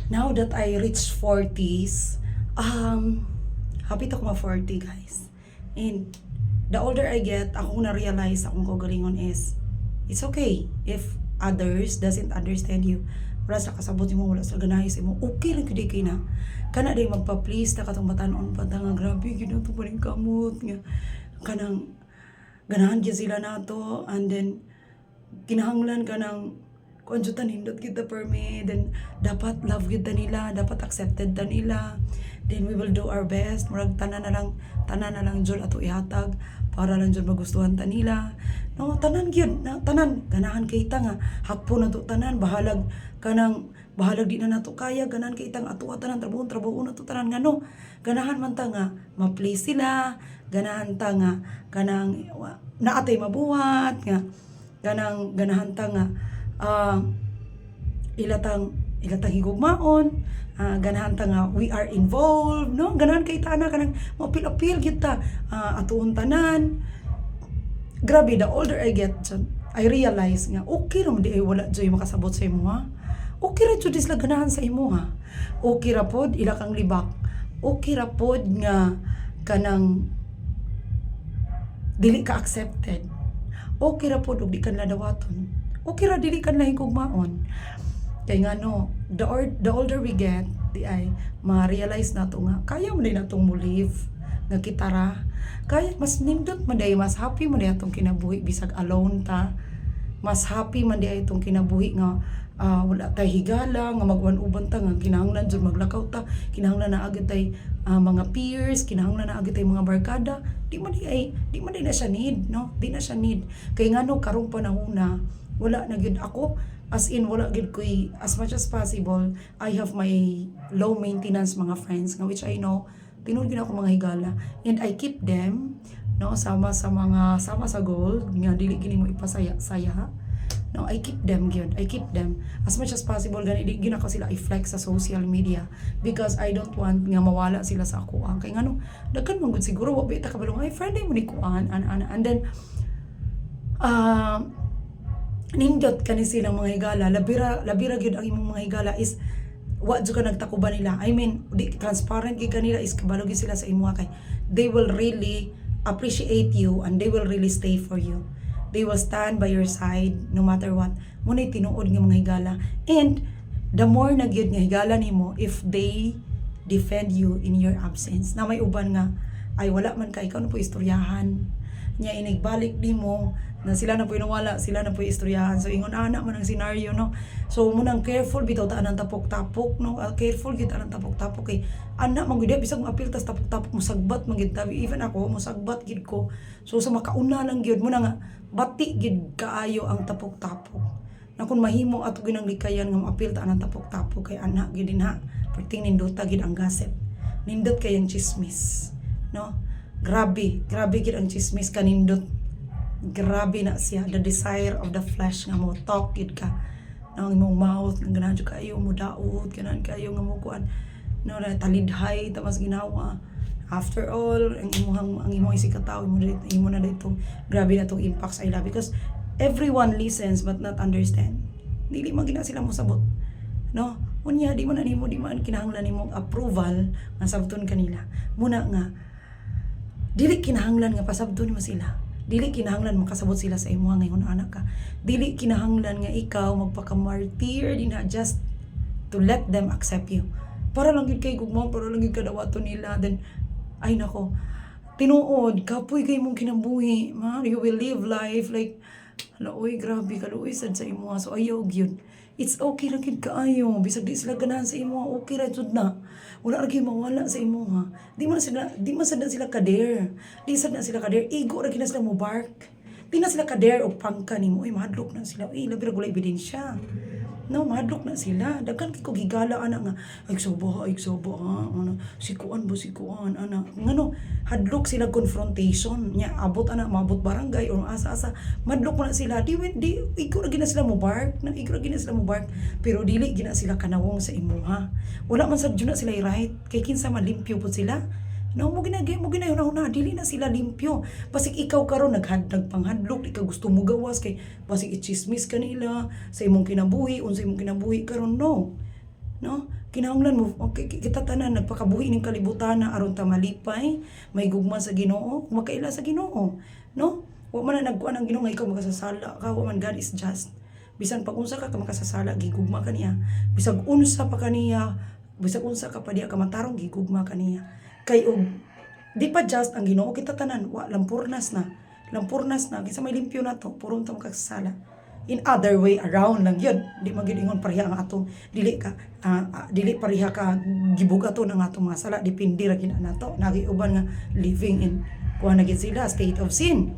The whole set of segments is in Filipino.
Now that I reached 40s, happy to ko ma-40 guys. And the older I get, ako na-realize akong kagalingon is, it's okay if others doesn't understand you. Wala sa kasabot mo, wala sa ganahis mo, okay lang kudi kay na. Kana day magpa-please na katong batanon pa nga grabe gyud to paring kamot nga. Kanang ganahan gyud sila nato, and then kinahanglan ka ng kung nindot kita per me, then dapat love kita nila, dapat accepted ta nila, then we will do our best, murag tanan na lang jud ato ihatag para lang jud magustuhan ta nila, no, tanan gyud na tanan ganahan kay ta nga hapon na to tanan bahalag di na nato kaya ganahan kay ta nga ato tanan trabaho na to tanan nga no, ganahan man ta nga ma-please sila, ganahan ta nga kanang naatay mabuhat nga ganahan ta nga ilatang higugmaon, ganahan ta nga we are involved, no, ganahan kay ta na kanang mapil-apil kita atuon tanan. Grabe, the older I get, I realize nga okay ra di ay wala joy makasabot sa imo ha. Okay ra jud sila ganahan sa imo ha. Okay ra pod ila kang libak. Okay ra pod nga kanang dili ka accepted. Okay ra pod og di ka nadawaton. Okay ra dili ka na higugmaon. Kay nga no, the older we get, di ay ma-realize nato nga kaya mo din natong mo live nga kitara. Kaya mas nindot man day, mas happy man day atong kinabuhi bisag alone ta. Mas happy man day atong kinabuhi nga wala tay higala nga magwan-uban ta nga kinahanglan jud maglakaw ta, kinahanglan na agad tay mga peers, kinahanglan na agad tay mga barkada. Di man day na siya need, no? Di na siya need. Kay nga no karong panahona wala na gyud ako, as in wala gyud koy, as much as possible I have my low maintenance mga friends nga which I know tinud gyud ako mga higala, and I keep them, no, sama sa goal nga dili gini mo ipasaya-saya, no, I keep them as much as possible. Gani di gyud ako sila i-flex sa social media because I don't want nga mawala sila sa ako kay ngano daghan man gud siguro wa bita kabalong ay friend mo ni kuan and then nindot kani silang mga higala, labira gyud ang imong mga higala is wa jud ka nagtakuban nila. I mean, di transparent gyud kanila is kabalo gyud sila sa imo kay they will really appreciate you and they will really stay for you. They will stand by your side no matter what. Munay tinuod nga mga higala, and the more na gyud nga higala nimo if they defend you in your absence. Na may uban nga ay wala man ka, ikaw na po istoryahan nya inigbalik nimo na sila na po inawala, sila na po istoryahan. So ingon ana man ang scenario, no. So munang careful bitaw ta anang tapok-tapok, no. Careful gid anang tapok-tapok kay ana man gid bisag moapil tas tapok-tapok mo sagbat man gid tabi, even ako mo sagbat gid ko. So sa makauna lang gyud mo na nga bati gid kaayo ang tapok-tapok. Na kun mahimo ato ginang likayan nga moapil ta anang tapok-tapok kay ana gid dinha perting nindota gid ang gossip. Nindot kay ang chismis, no. Grabe gid ang chismis kanindot. Grabe na siya, the desire of the flesh nga mo talk gid ka. Nang imong mouth nga ganahan jud kayo mo daot, ganahan kayo nga mo kuan. No, na talidhay tamas ginawa. After all, ang imong isikataw imo na dito. Grabe na tong impact sa ila because everyone listens but not understand. Dili man gina sila mo sabot. No? Unya di man kinahanglan nimo approval nga sabton kanila. Muna nga dili kinahanglan nga pasabton mo sila. Dili kinahanglan makasabot sila sa imo ngayon anak ka. Dili kinahanglan nga ikaw magpaka-martyr din na just to let them accept you. Para lang gid kay gugmaw, para lang gid kadawaton nila, then ay nako. Tinuod kapoy kay mong kinabuhi, you will live life like oy grabe ka sad sa imo. So ayaw gyud. It's okay ra gid kaayo bisag di sila ganahan sa imo, okay ra jud na. Wala ra gyud mawala sa imo ha. Di man sad sila kader. Di sad na sila kader. Ego ra gyud na sila mo bark. Di na sila kader og pangka nimo. Uy mahadlok na sila. Labi ra gulay ebidensya. No, madlok na sila. Daghan kay ko gigala ana nga ay sobo ana sikuan ana ngano hadlok sila confrontation nya abot ana maabot barangay or asa-asa madlok na sila di ikaw ra gina sila mo bark pero dili gina sila kanawong sa imuha. Wala man sad jud na sila right kay kinsa man limpyo pud sila. No, mo ginahuna dili na sila limpyo. Basig ikaw karon nagpanghadlok, ikaw gusto mo gawas kay basig i-chismis kanila sa imong kinabuhi, unsa imong kinabuhi karon no. no? Kinahanglan mo okay, kita tanan nagpakabuhi ning kalibutan na aron ta malipay, may gugma sa Ginoo, makaila sa Ginoo, no? Wa man na nagkuan ang Ginoo nga ikaw makasasala ka, wa man God is just. Bisan pag unsa ka makasasala gigugma kaniya. Bisag unsa pa kaniya, bisag unsa ka pa diya ka matarong gigugma kaniya. Kay og di pa just ang Ginoo kita tanan, wa lampurnas na. Lampurnas na kinsa may limpyo na to, puro ta makasasala. In other way around lang yun, di magilingon pareha ang atong dili pareha ka gibug ato ng atong mga sala, depende ra gid nato nagiuban nga living in kuha na gid sila state of sin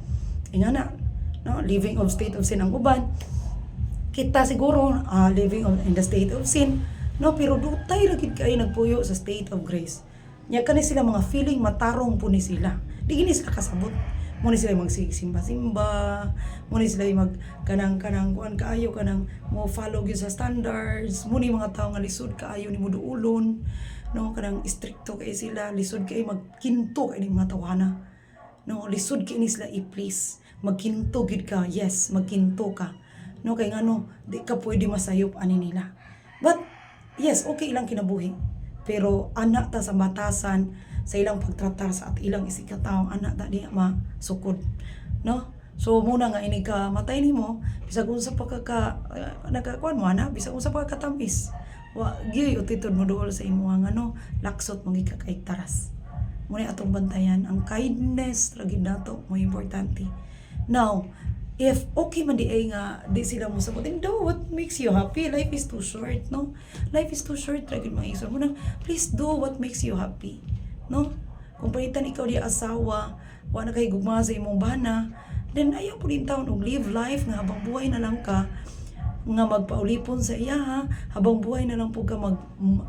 ingana, no, living of state of sin ang uban, kita siguro living in the state of sin, no, pero dutay ra gid kay nagpuyo sa state of grace nya kani sila mga feeling matarong po ni sila, di gini sila kasabot. Muna sila magsimba-simba, muna sila mag kanang kuan kaayo kanang mo follow gyud sa standards, muna mga tao nga lisod kaayo ni mo duulon, no, kanang stricto kay sila, lisod kay magkinto kay mga tawana, no, lisod kay ni sila i-please, magkinto gid ka, yes, magkinto ka, no, kay ngano di ka pwede masayop ani nila. But yes, okay lang kinabuhi, pero anak ta sa batasan sa ilang pagtratar sa at ilang isikataong anak ta di masukod, no? So muna nga ini ka matay nimo bisag unsa pa ka nagakuan mo ana, bisag unsa pa ka katamis, wa gyud utitod mo duol sa imo nga no, laksot mo gika kay taras. Muna atong bantayan ang kindness ra gid nato mo importante. Now if okay man di ay nga di sila mo sabotin, do what makes you happy, life is too short, no, life is too short ra gid mga isor mo na, please do what makes you happy, no? Kung palitan ikaw di asawa, wa na kay gugma sa imong bana, then ayaw po din taon og live life nga habang buhay na lang ka nga magpaulipon sa iya ha, habang buhay na lang po ka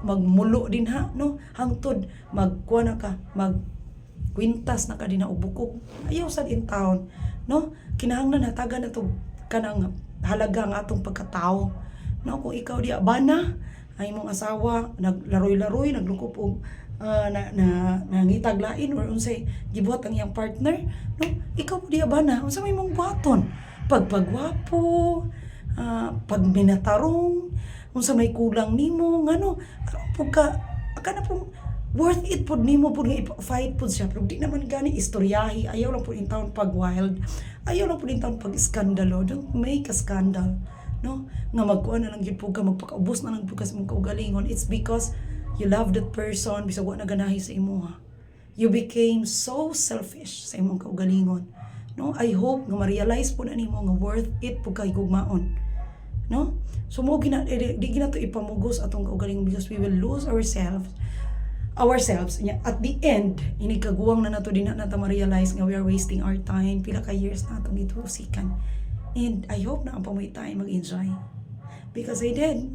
magmulo din ha, no, hangtod magkuha na ka, magkwintas na ka din na ubukog, ayaw sa din taon, no? Kinahanglan hatagan na to kanang halaga nga atong pagkatao, no? Kung ikaw di bana ay imong asawa naglaroy-laroy naglukop og nangitag lain or unsay gibuhat ang iyang partner, no, ikaw di ba na unsa may mong buhaton pagpagwapo, pag minatarong, unsa may kulang nimo ngano pagka kana po worth it pud nimo pud nga fight pud siya, pero di naman gani istoryahi, ayaw lang pud in town pag wild, ayaw lang pud in town pag iskandalo, don't make a scandal, no, nga magkuan na lang gyud pud ka magpakaubos na lang pud ka sa mong kaugalingon. It's because you love that person bisag wa na ganahi sa imuha. You became so selfish sa imong kaugalingon, no? I hope nga ma-realize po na nimo nga worth it pud kay gugmaon, no? So mo di gina to ipamugos atong kaugalingon because we will lose ourselves at the end ini kaguwang na nato din na ta ma-realize nga we are wasting our time, pila ka years na atong gitusikan. And I hope na ang pamoy tayo mag-enjoy because I did.